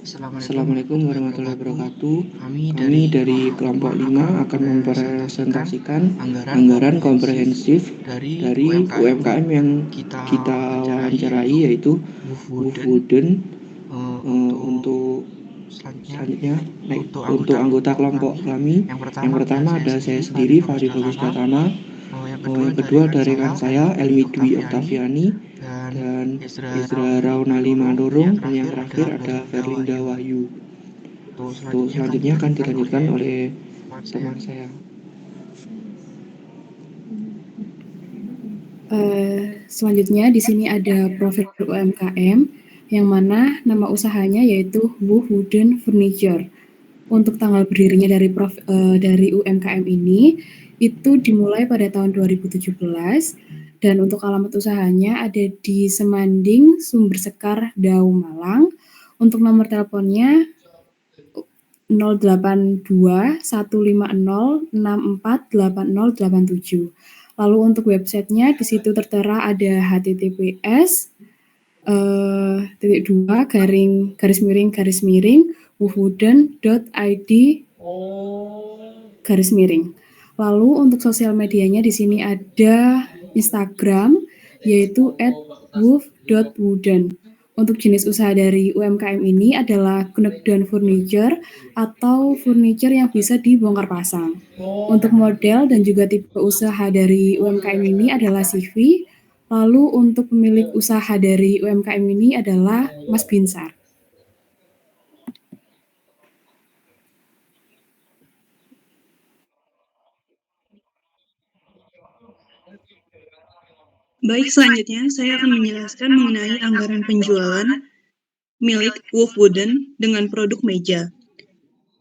Assalamualaikum warahmatullahi wabarakatuh. Kami dari kelompok 5 akan mempresentasikan anggaran komprehensif dari UMKM yang kita wawancarai, yaitu Wufuden. Untuk selanjutnya, untuk anggota kelompok kami, yang pertama ada saya sendiri, Fahri Bagus Pratama. Yang kedua ada rekan saya, Elmi Dwi Oktaviani dan Izra Raunali Mandorong, dan yang terakhir ada Verlinda Wahyu. Selanjutnya akan dilanjutkan oleh teman saya. Selanjutnya di sini ada profil UMKM yang mana nama usahanya yaitu Wooden Furniture. Untuk tanggal berdirinya dari UMKM ini itu dimulai pada tahun 2017 dan untuk alamat usahanya ada di Semanding, Sumber Sekar, Dau, Malang. Untuk nomor teleponnya 082 150 648087. Lalu untuk websitenya di situ tertera ada https /wooden.id /. Lalu untuk sosial medianya di sini ada Instagram yaitu @woof.wooden. Untuk jenis usaha dari UMKM ini adalah knockdown furniture atau furniture yang bisa dibongkar pasang. Untuk model dan juga tipe usaha dari UMKM ini adalah CV. Lalu untuk pemilik usaha dari UMKM ini adalah Mas Binsar. Baik, selanjutnya saya akan menjelaskan mengenai anggaran penjualan milik Wooden dengan produk meja.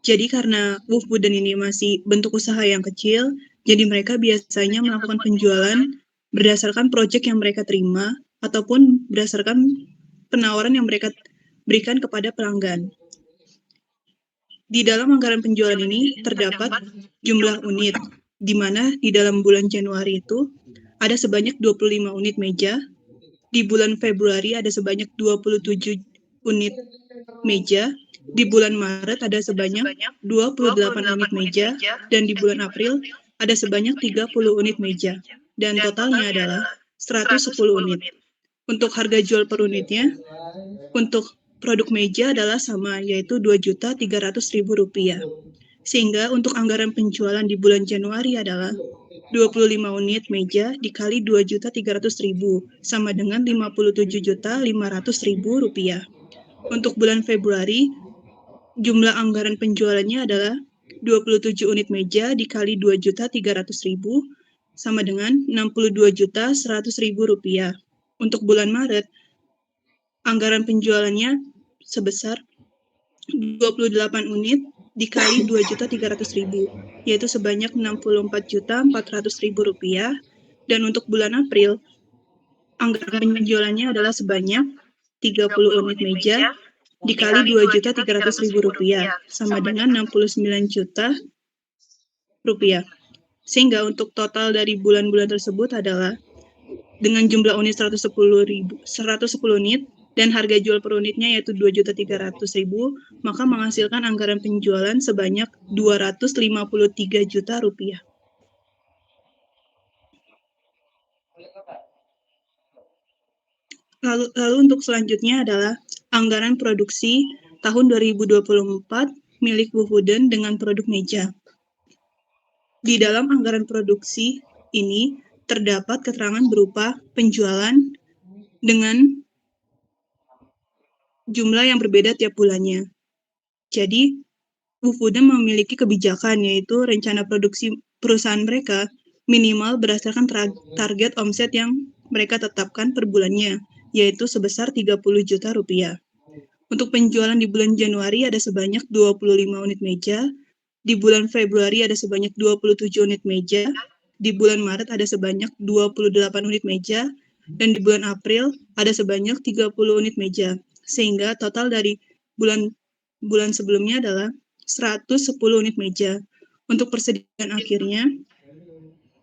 Jadi karena Wooden ini masih bentuk usaha yang kecil, jadi mereka biasanya melakukan penjualan berdasarkan proyek yang mereka terima ataupun berdasarkan penawaran yang mereka berikan kepada pelanggan. Di dalam anggaran penjualan ini terdapat jumlah unit, di mana di dalam bulan Januari itu ada sebanyak 25 unit meja, di bulan Februari ada sebanyak 27 unit meja, di bulan Maret ada sebanyak 28 unit meja, dan di bulan April ada sebanyak 30 unit meja, dan totalnya adalah 110 unit. Untuk harga jual per unitnya, untuk produk meja adalah sama, yaitu Rp2.300.000. Sehingga untuk anggaran penjualan di bulan Januari adalah 25 unit meja dikali Rp2.300.000 sama dengan Rp57.500.000. Untuk bulan Februari, jumlah anggaran penjualannya adalah 27 unit meja dikali Rp2.300.000 sama dengan Rp62.100.000. Untuk bulan Maret, anggaran penjualannya sebesar 28 unit dikali Rp2.300.000, yaitu sebanyak Rp64.400.000. Dan untuk bulan April, anggaran penjualannya adalah sebanyak 30 unit meja dikali Rp2.300.000 sama dengan Rp69 juta. Sehingga untuk total dari bulan-bulan tersebut adalah dengan jumlah unit 110 unit dan harga jual per unitnya yaitu Rp2.300.000, maka menghasilkan anggaran penjualan sebanyak Rp253 juta. Lalu untuk selanjutnya adalah anggaran produksi tahun 2024 milik Wooden dengan produk meja. Di dalam anggaran produksi ini terdapat keterangan berupa penjualan dengan jumlah yang berbeda tiap bulannya. Jadi, Wooden memiliki kebijakan, yaitu rencana produksi perusahaan mereka minimal berdasarkan target omset yang mereka tetapkan per bulannya, yaitu sebesar Rp30 juta. Untuk penjualan di bulan Januari ada sebanyak 25 unit meja, di bulan Februari ada sebanyak 27 unit meja, di bulan Maret ada sebanyak 28 unit meja, dan di bulan April ada sebanyak 30 unit meja. Sehingga total dari bulan sebelumnya adalah 110 unit meja. Untuk persediaan akhirnya,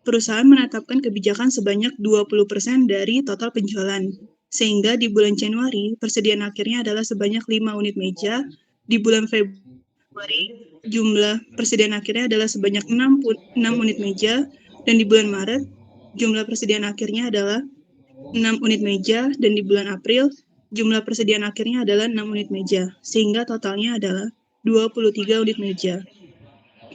perusahaan menetapkan kebijakan sebanyak 20% dari total penjualan. Sehingga di bulan Januari, persediaan akhirnya adalah sebanyak 5 unit meja, Di bulan Februari, jumlah persediaan akhirnya adalah sebanyak 6 unit meja, dan di bulan Maret, jumlah persediaan akhirnya adalah 6 unit meja, dan di bulan April, jumlah persediaan akhirnya adalah 6 unit meja, sehingga totalnya adalah 23 unit meja.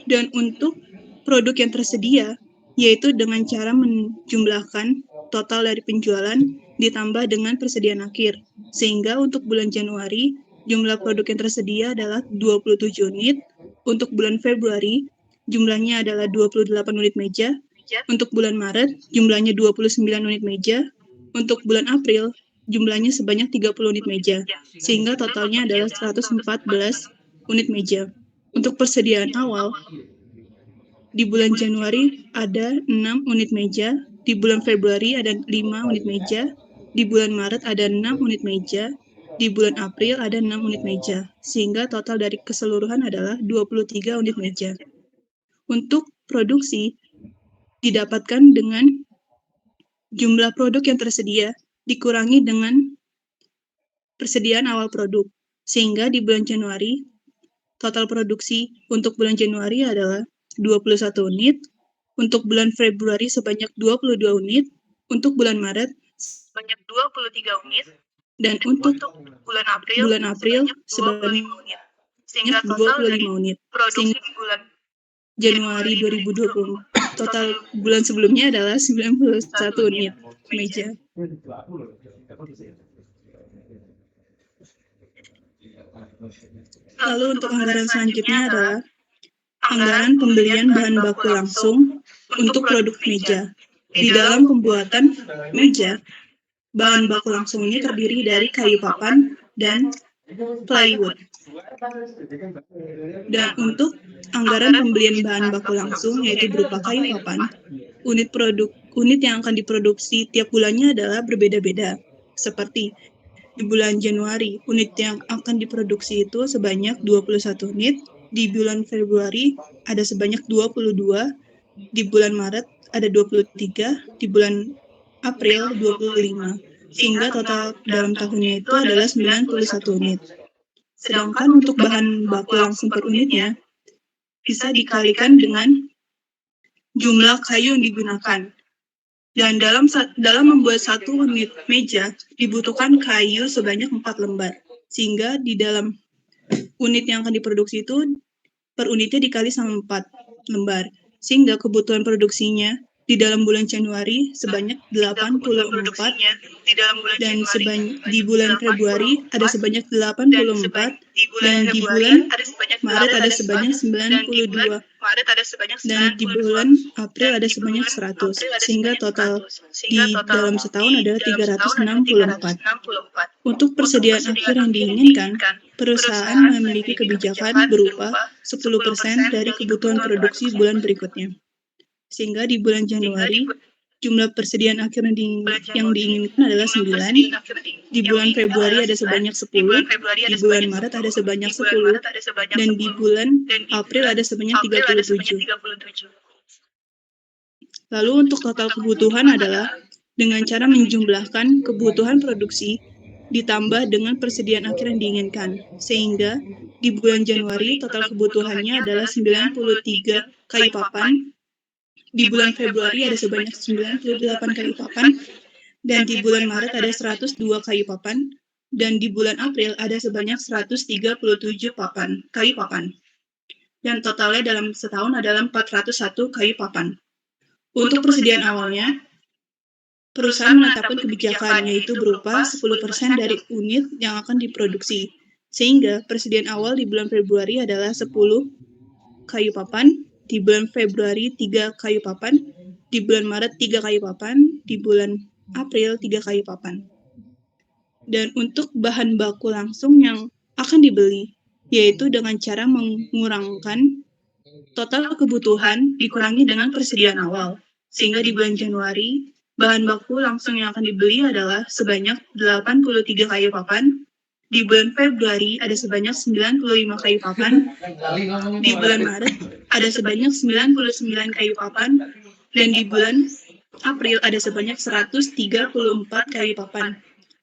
Dan untuk produk yang tersedia, yaitu dengan cara menjumlahkan total dari penjualan ditambah dengan persediaan akhir. Sehingga untuk bulan Januari, jumlah produk yang tersedia adalah 27 unit. Untuk bulan Februari, jumlahnya adalah 28 unit meja. Untuk bulan Maret, jumlahnya 29 unit meja. Untuk bulan April, jumlahnya sebanyak 30 unit meja. Sehingga totalnya adalah 114 unit meja. Untuk persediaan awal, di bulan Januari ada 6 unit meja, di bulan Februari ada 5 unit meja, di bulan Maret ada 6 unit meja, di bulan April ada 6 unit meja, sehingga total dari keseluruhan adalah 23 unit meja. Untuk produksi, didapatkan dengan jumlah produk yang tersedia dikurangi dengan persediaan awal produk, sehingga di bulan Januari, total produksi untuk bulan Januari adalah 21 unit, untuk bulan Februari sebanyak 22 unit, untuk bulan Maret sebanyak 23 unit, dan untuk bulan April sebanyak 25 unit. Sehingga Januari 2020, total bulan sebelumnya adalah 91 unit meja. Lalu untuk anggaran selanjutnya adalah anggaran pembelian bahan baku langsung untuk produk meja. Di dalam pembuatan meja, bahan baku langsung ini terdiri dari kayu papan dan plywood. Dan untuk anggaran pembelian bahan baku langsung, yaitu berupa kayu papan, unit yang akan diproduksi tiap bulannya adalah berbeda-beda. Seperti di bulan Januari, unit yang akan diproduksi itu sebanyak 21 unit, di bulan Februari ada sebanyak 22, di bulan Maret ada 23, di bulan April 25, sehingga total dalam tahunnya itu adalah 91 unit. Sedangkan untuk bahan baku langsung per unitnya, bisa dikalikan dengan jumlah kayu yang digunakan. Dan dalam membuat satu unit meja, dibutuhkan kayu sebanyak 4 lembar. Sehingga di dalam unit yang akan diproduksi itu, per unitnya dikali sama 4 lembar. Sehingga kebutuhan produksinya di dalam bulan Januari sebanyak 84, dan di bulan Februari ada sebanyak 84, dan di bulan Maret ada sebanyak 92, dan di bulan April ada sebanyak 100, sehingga total di dalam setahun adalah 364. Untuk persediaan akhir yang diinginkan, perusahaan memiliki kebijakan berupa 10% dari kebutuhan produksi bulan berikutnya. Sehingga di bulan Januari, jumlah persediaan akhir yang diinginkan adalah 9, di bulan Februari ada sebanyak 10, di bulan Maret ada sebanyak 10, dan di bulan April ada sebanyak 37. Lalu untuk total kebutuhan adalah dengan cara menjumlahkan kebutuhan produksi ditambah dengan persediaan akhir yang diinginkan. Sehingga di bulan Januari total kebutuhannya adalah 93 kayu papan, di bulan Februari ada sebanyak 98 kayu papan, dan di bulan Maret ada 102 kayu papan, dan di bulan April ada sebanyak 137 kayu papan. Dan totalnya dalam setahun adalah 401 kayu papan. Untuk persediaan awalnya, perusahaan menetapkan kebijakan, yaitu berupa 10% dari unit yang akan diproduksi. Sehingga persediaan awal di bulan Februari adalah 10 kayu papan, di bulan Februari 3 kayu papan, di bulan Maret 3 kayu papan, di bulan April 3 kayu papan. Dan untuk bahan baku langsung yang akan dibeli, yaitu dengan cara mengurangkan total kebutuhan dikurangi dengan persediaan awal. Sehingga di bulan Januari, bahan baku langsung yang akan dibeli adalah sebanyak 83 kayu papan, di bulan Februari ada sebanyak 95 kayu papan, di bulan Maret ada sebanyak 99 kayu papan, dan di bulan April ada sebanyak 134 kayu papan.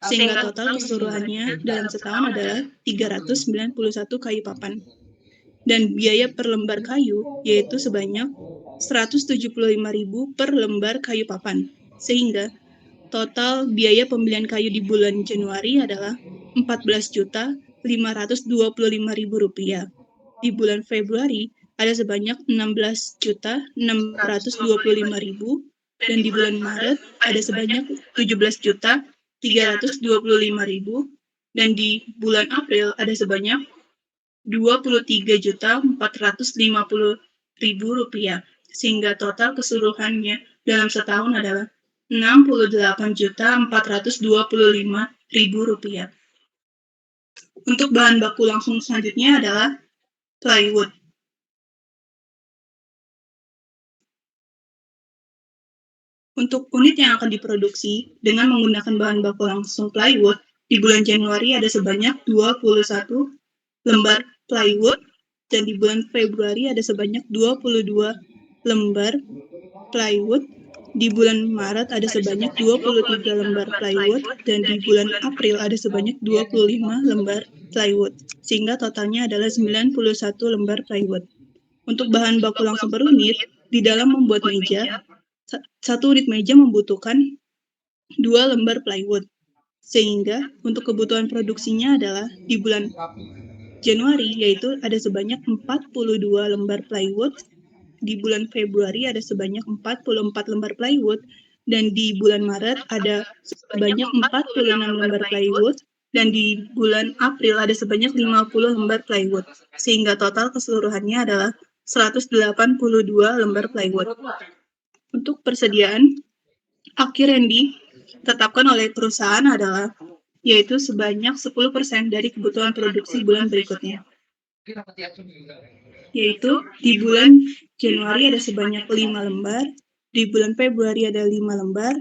sehingga total keseluruhannya dalam setahun adalah 391 kayu papan. Dan biaya per lembar kayu yaitu sebanyak 175.000 per lembar kayu papan, sehingga total biaya pembelian kayu di bulan Januari adalah Rp14.525.000. Di bulan Februari ada sebanyak Rp16.625.000 dan di bulan Maret ada sebanyak Rp17.325.000 dan di bulan April ada sebanyak Rp23.450.000, sehingga total keseluruhannya dalam setahun adalah Rp68.425.000. Untuk bahan baku langsung selanjutnya adalah plywood. Untuk unit yang akan diproduksi dengan menggunakan bahan baku langsung plywood, di bulan Januari ada sebanyak 21 lembar plywood, dan di bulan Februari ada sebanyak 22 lembar plywood, di bulan Maret ada sebanyak 23 lembar plywood, dan di bulan April ada sebanyak 25 lembar plywood, sehingga totalnya adalah 91 lembar plywood. Untuk bahan baku langsung per unit, di dalam membuat meja, satu unit meja membutuhkan 2 lembar plywood, sehingga untuk kebutuhan produksinya adalah di bulan Januari yaitu ada sebanyak 42 lembar plywood, di bulan Februari ada sebanyak 44 lembar plywood, dan di bulan Maret ada sebanyak 46 lembar plywood, dan di bulan April ada sebanyak 50 lembar plywood, sehingga total keseluruhannya adalah 182 lembar plywood. Untuk persediaan akhir yang ditetapkan oleh perusahaan adalah yaitu sebanyak 10% dari kebutuhan produksi bulan berikutnya. Yaitu di bulan Januari ada sebanyak 5 lembar, di bulan Februari ada 5 lembar,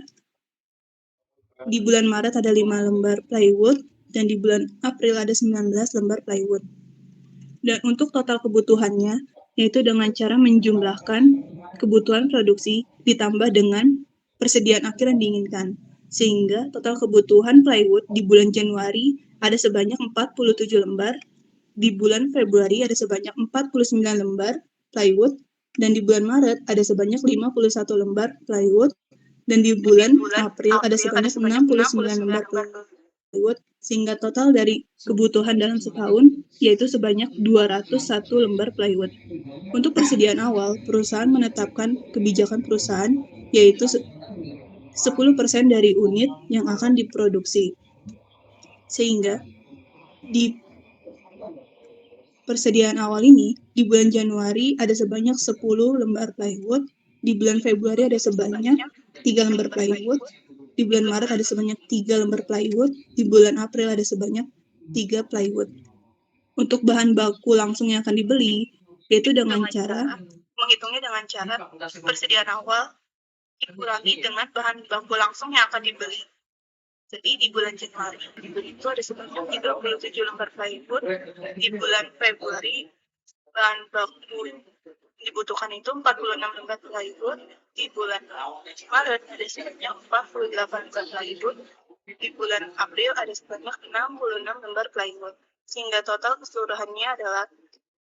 di bulan Maret ada 5 lembar plywood, dan di bulan April ada 19 lembar plywood. Dan untuk total kebutuhannya, yaitu dengan cara menjumlahkan kebutuhan produksi ditambah dengan persediaan akhir yang diinginkan. Sehingga total kebutuhan plywood di bulan Januari ada sebanyak 47 lembar, di bulan Februari ada sebanyak 49 lembar plywood, dan di bulan Maret ada sebanyak 51 lembar plywood, dan di bulan April ada sebanyak 69 lembar plywood, sehingga total dari kebutuhan dalam setahun yaitu sebanyak 201 lembar plywood. Untuk persediaan awal, perusahaan menetapkan kebijakan perusahaan yaitu 10% dari unit yang akan diproduksi. Sehingga di persediaan awal ini, di bulan Januari ada sebanyak 10 lembar plywood, di bulan Februari ada sebanyak 3 lembar plywood, di bulan Maret ada sebanyak 3 lembar plywood, di bulan April ada sebanyak 3 plywood. Untuk bahan baku langsung yang akan dibeli, yaitu dengan cara menghitungnya dengan cara persediaan awal dikurangi dengan bahan baku langsung yang akan dibeli. Jadi di bulan Januari itu ada sebanyak 37 lembar plywood, di bulan Februari bahan baku dibutuhkan itu 46 lembar plywood, di bulan Maret ada sebanyak 48 lembar plywood, di bulan April ada sebanyak 66 lembar plywood, sehingga total keseluruhannya adalah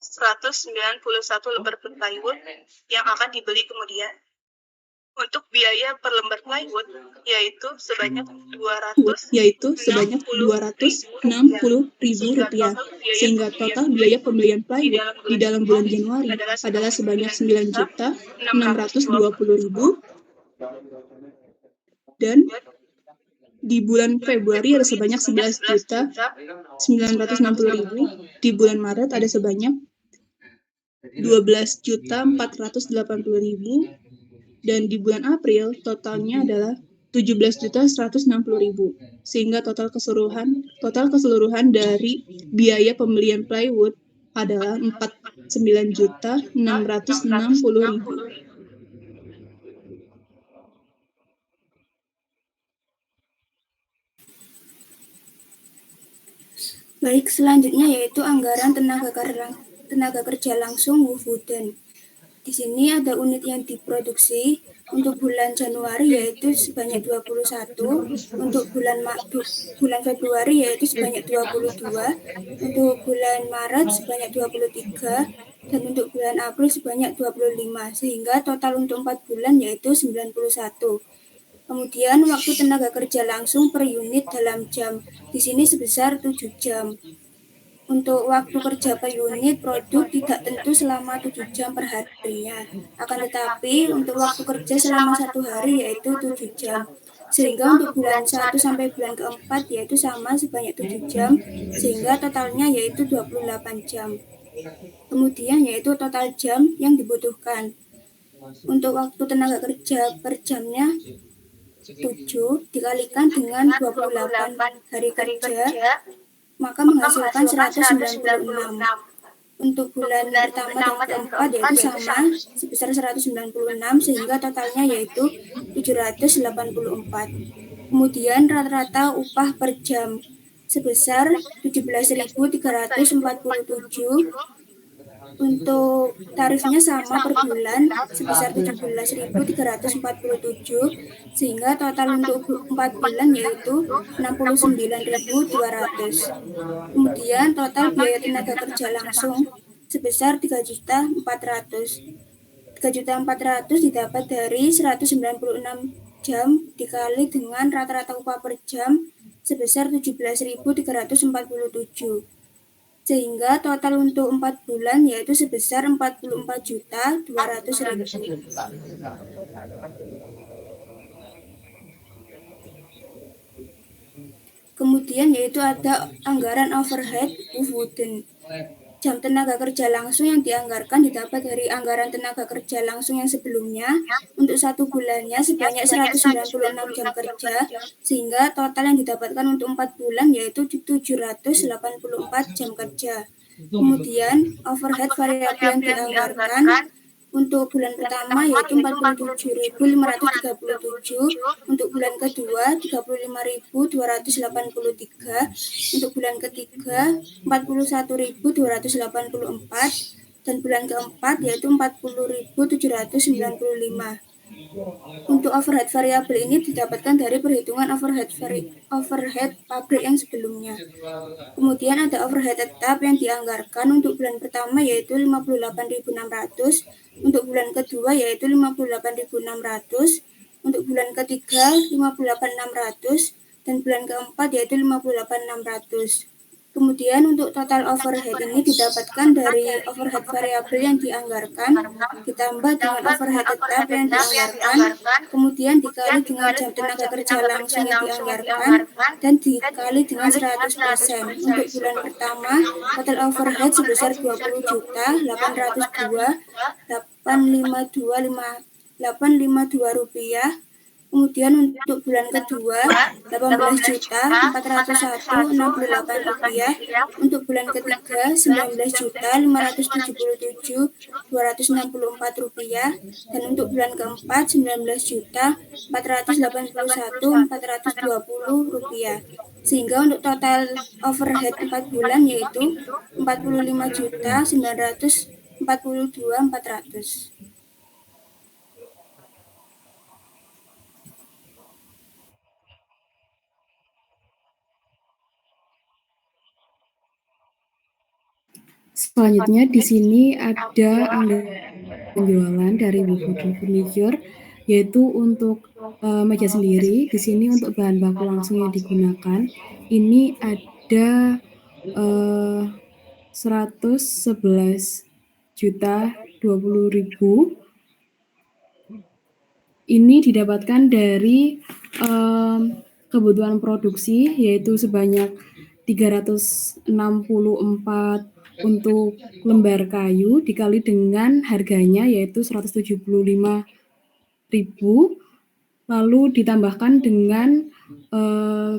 191 lembar plywood yang akan dibeli kemudian. Untuk biaya per lembar plywood yaitu sebanyak Rp260.000, sehingga total biaya pembelian plywood di dalam bulan Januari adalah sebanyak Rp9.620.000, dan di bulan Februari ada sebanyak Rp11.960.000, di bulan Maret ada sebanyak Rp12.480.000, dan di bulan April totalnya adalah Rp17.160.000, sehingga total keseluruhan dari biaya pembelian plywood adalah Rp49.660.000. Baik, selanjutnya yaitu anggaran tenaga kerja langsung WOF Wooden. Di sini ada unit yang diproduksi, Untuk bulan Januari yaitu sebanyak 21, untuk bulan Februari yaitu sebanyak 22, untuk bulan Maret sebanyak 23, dan untuk bulan April sebanyak 25, sehingga total untuk 4 bulan yaitu 91. Kemudian waktu tenaga kerja langsung per unit dalam jam di sini sebesar 7 jam. Untuk waktu kerja per unit produk tidak tentu selama 7 jam per harinya. Akan tetapi untuk waktu kerja selama 1 hari yaitu 7 jam. Sehingga untuk bulan 1 sampai bulan keempat yaitu sama sebanyak 7 jam, sehingga totalnya yaitu 28 jam. Kemudian yaitu total jam yang dibutuhkan. Untuk waktu tenaga kerja per jamnya 7 dikalikan dengan 28 hari kerja, maka menghasilkan 196. Untuk bulan pertama dan keempat yaitu sama sebesar 196, sehingga totalnya yaitu 784. Kemudian rata-rata upah per jam sebesar 17.347. Untuk tarifnya sama per bulan sebesar 17.347, sehingga total untuk 4 bulan yaitu 69.200. Kemudian total biaya tenaga kerja langsung sebesar 3.400. 3.400 didapat dari 196 jam dikali dengan rata-rata upah per jam sebesar 17.347. Sehingga total untuk 4 bulan yaitu sebesar 44.200.000. Kemudian yaitu ada anggaran overhead Wooden. Jam tenaga kerja langsung yang dianggarkan didapat dari anggaran tenaga kerja langsung yang sebelumnya untuk 1 bulannya sebanyak 196 jam kerja, sehingga total yang didapatkan untuk 4 bulan yaitu 784 jam kerja. Kemudian overhead variabel yang dianggarkan untuk bulan pertama yaitu 47.537, untuk bulan kedua 35.283, untuk bulan ketiga 41.284, dan bulan keempat yaitu 40.795. Untuk overhead variabel ini didapatkan dari perhitungan overhead pabrik yang sebelumnya. Kemudian ada overhead tetap yang dianggarkan untuk bulan pertama yaitu 58.600, untuk bulan kedua yaitu 58.600, untuk bulan ketiga 58.600, dan bulan keempat yaitu 58.600. Kemudian untuk total overhead ini didapatkan dari overhead variabel yang dianggarkan ditambah dengan overhead tetap yang dianggarkan, kemudian dikali dengan jam tenaga kerja langsung yang dianggarkan, dan dikali dengan 100%. Untuk bulan pertama total overhead sebesar 20.852.852 rupiah. Kemudian untuk bulan kedua 18.401.68 rupiah, untuk bulan ketiga 19.577.264 rupiah, dan untuk bulan keempat 19.481.420 rupiah. Sehingga untuk total overhead 4 bulan yaitu 45.942.400. Selanjutnya di sini ada anggaran penjualan dari Wooden Furniture, yaitu untuk meja sendiri. Di sini untuk bahan baku langsung yang digunakan ini ada 111.020.000. Ini didapatkan dari kebutuhan produksi yaitu sebanyak 364 untuk lembar kayu dikali dengan harganya yaitu 175.000, lalu ditambahkan dengan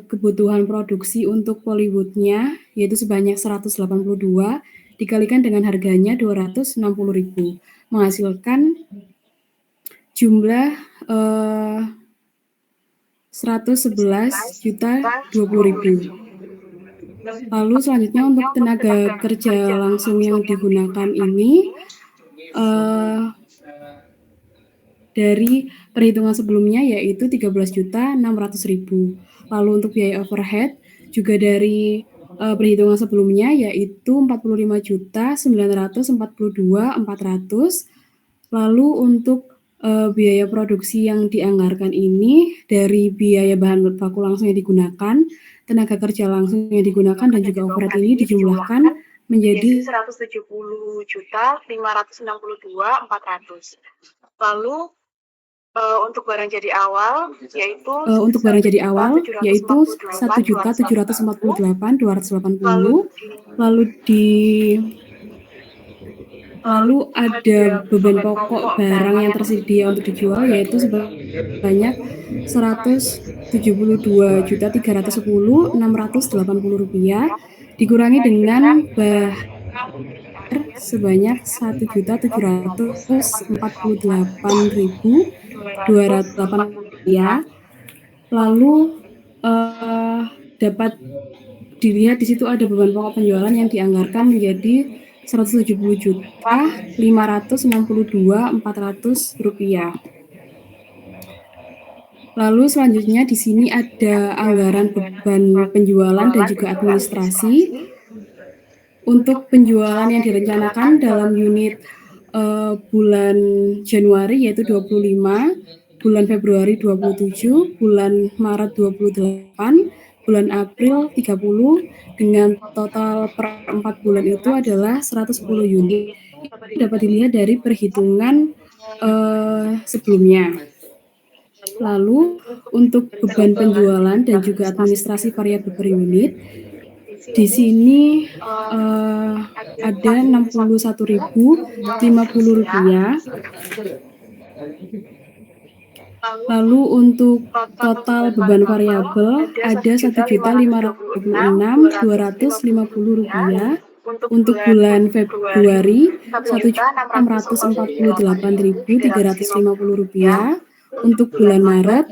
kebutuhan produksi untuk Polywoodnya yaitu sebanyak 182 dikalikan dengan harganya 260.000, menghasilkan jumlah 111.020.000. Lalu selanjutnya untuk tenaga kerja langsung yang digunakan ini dari perhitungan sebelumnya yaitu 13.600.000. Lalu untuk biaya overhead juga dari perhitungan sebelumnya yaitu 45.942.400. Lalu untuk biaya produksi yang dianggarkan ini dari biaya bahan baku langsung yang digunakan, tenaga kerja langsung yang digunakan dan juga overhead ini dijumlahkan menjadi 170.562.400. Lalu untuk barang jadi awal yaitu yaitu 1.748.280. Lalu ada beban pokok barang yang tersedia untuk dijual yaitu sebanyak Rp172.310.680 dikurangi dengan sebanyak Rp1.748.208. Lalu dapat dilihat di situ ada beban pokok penjualan yang dianggarkan menjadi Rp170.562.400. Lalu selanjutnya di sini ada anggaran beban penjualan dan juga administrasi. Untuk penjualan yang direncanakan dalam unit bulan Januari yaitu 25, bulan Februari 27, bulan Maret 28, bulan April 30, dengan total per 4 bulan itu adalah 110 unit. Dapat dilihat dari perhitungan sebelumnya. Lalu untuk beban penjualan dan juga administrasi variabel per unit, di sini ada Rp61.050. Lalu untuk total beban variabel ada Rp1.526.250. Untuk bulan Februari Rp1.648.350. Untuk bulan Maret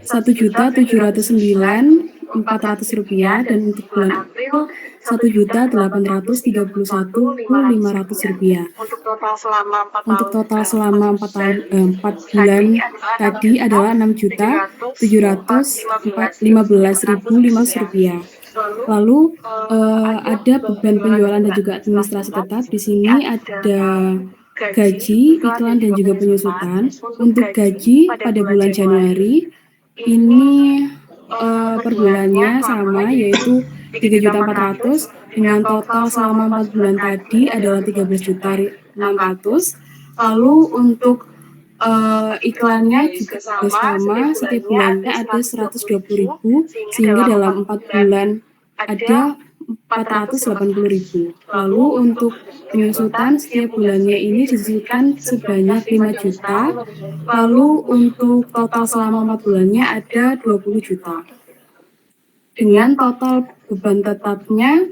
Rp1.709.400 dan untuk bulan April Rp1.831.500. Untuk total selama 4 bulan tadi adalah Rp6.715.500. Lalu ada beban penjualan dan juga administrasi tetap. Di sini ada gaji, iklan dan juga penyusutan. Untuk gaji pada bulan Januari ini per bulannya sama yaitu Rp3.400.000 dengan total selama 4 bulan tadi adalah Rp13.600.000. Lalu untuk iklannya juga sama, setiap bulannya ada Rp120.000 sehingga dalam 4 bulan ada Rp480.000. Lalu untuk penyusutan setiap bulannya ini disudutkan sebanyak Rp5 juta. Lalu untuk total selama 4 bulannya ada Rp20 juta. Dengan total beban tetapnya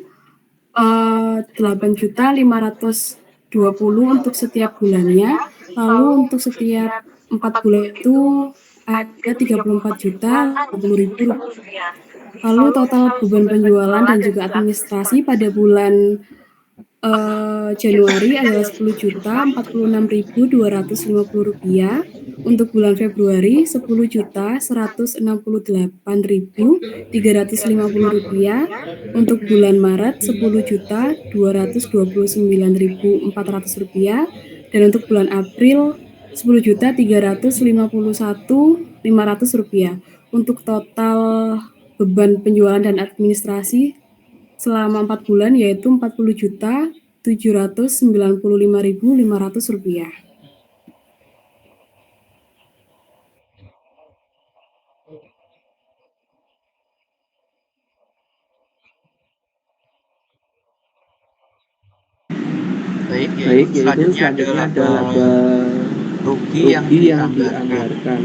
Rp8.520.000 untuk setiap bulannya. Lalu untuk setiap 4 bulan itu ada Rp34.050.000. Lalu total beban penjualan dan juga administrasi pada bulan Januari adalah Rp10.046.250. Untuk bulan Februari Rp10.168.350. Untuk bulan Maret Rp10.229.400 dan untuk bulan April Rp10.351.500. Untuk total beban penjualan dan administrasi selama 4 bulan yaitu Rp40.795.500. Baik, yaitu selanjutnya ada laba rugi yang dianggarkan.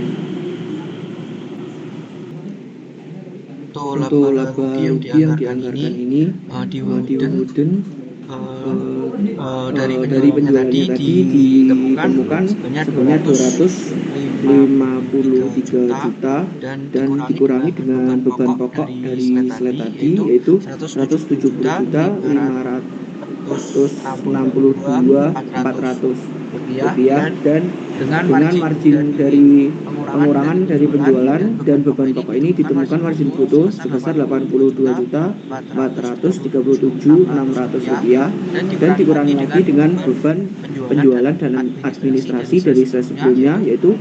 Untuk laba rugi yang dianggarkan ini di Wooden dari penjualannya tadi ditemukan sebanyak 253 juta dan dikurangi dengan beban pokok dari slide tadi yaitu rupiah dan dengan margin dari pengurangan dari penjualan dan beban pokok ini ditemukan margin bruto sebesar Rp82.437.600 dan dikurangi lagi dengan beban penjualan dan administrasi dari slide sebelumnya yaitu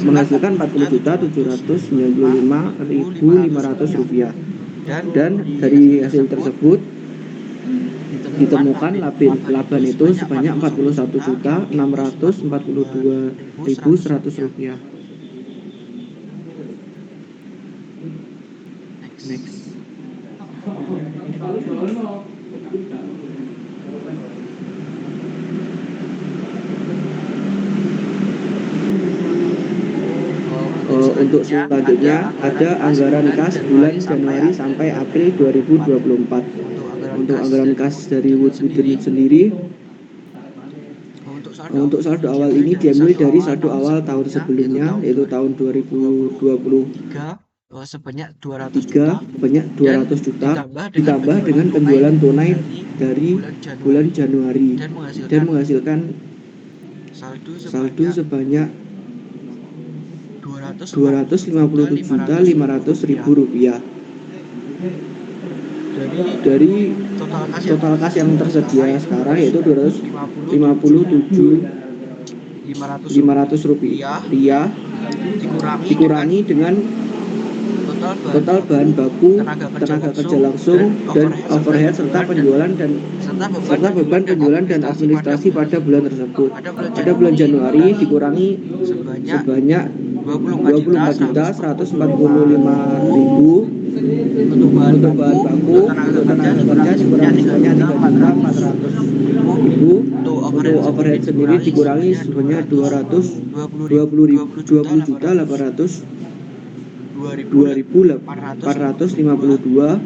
menghasilkan Rp40.795.500 dan dari hasil tersebut ditemukan laba itu sebanyak Rp41.642.100. Next. Untuk selanjutnya ada anggaran kas bulan Januari sampai April 2024. Untuk anggaran kas dari Wood Wooden sendiri, untuk saldo awal ini diambil dari saldo awal tahun sebelumnya yaitu tahun 2023 sebanyak 200 juta ditambah dengan penjualan tunai dari bulan Januari dan menghasilkan saldo sebanyak Rp257.500.000. Dari total kas yang tersedia sekarang yaitu Rp257.500 dikurangi dengan total bahan baku, tenaga kerja langsung dan overhead serta beban penjualan dan administrasi pada bulan tersebut. Pada bulan Januari dikurangi sebanyak Rp24.145.000 untuk bahan baku, untuk tenaga kerja dikurangi sebanyak Rp3.400.000, untuk overhead sendiri dikurangi sebanyak Rp20.252.852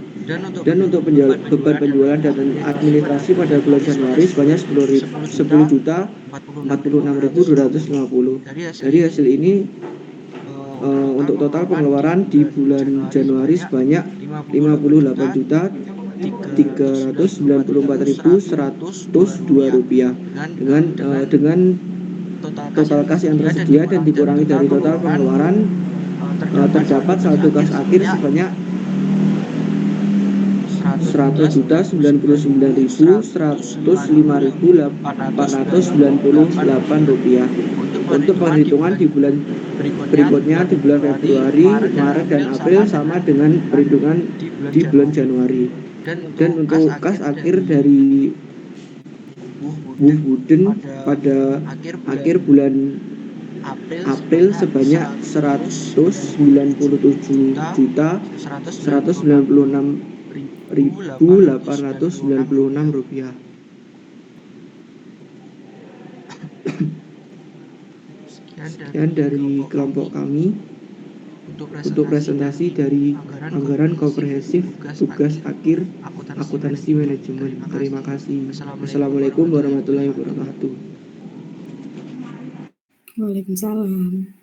dan untuk beban penjualan dan administrasi pada bulan Januari sebanyak Rp10.046.250. Dari hasil ini untuk total pengeluaran di bulan Januari sebanyak Rp58.394.102 dengan total kas yang tersedia dan dikurangi dari total pengeluaran terdapat saldo kas akhir sebanyak Rp100.099.105.898. Untuk perhitungan di bulan berikutnya di bulan Februari, Maret, dan April sama dengan perhitungan di bulan Januari. Dan untuk kas akhir dari Wood Wooden pada akhir bulan April sebanyak Rp197.196.896. Sekian dari kelompok kami untuk presentasi dari anggaran komprehensif tugas akhir akuntansi manajemen. Terima kasih. Assalamualaikum warahmatullahi wabarakatuh. Waalaikumsalam.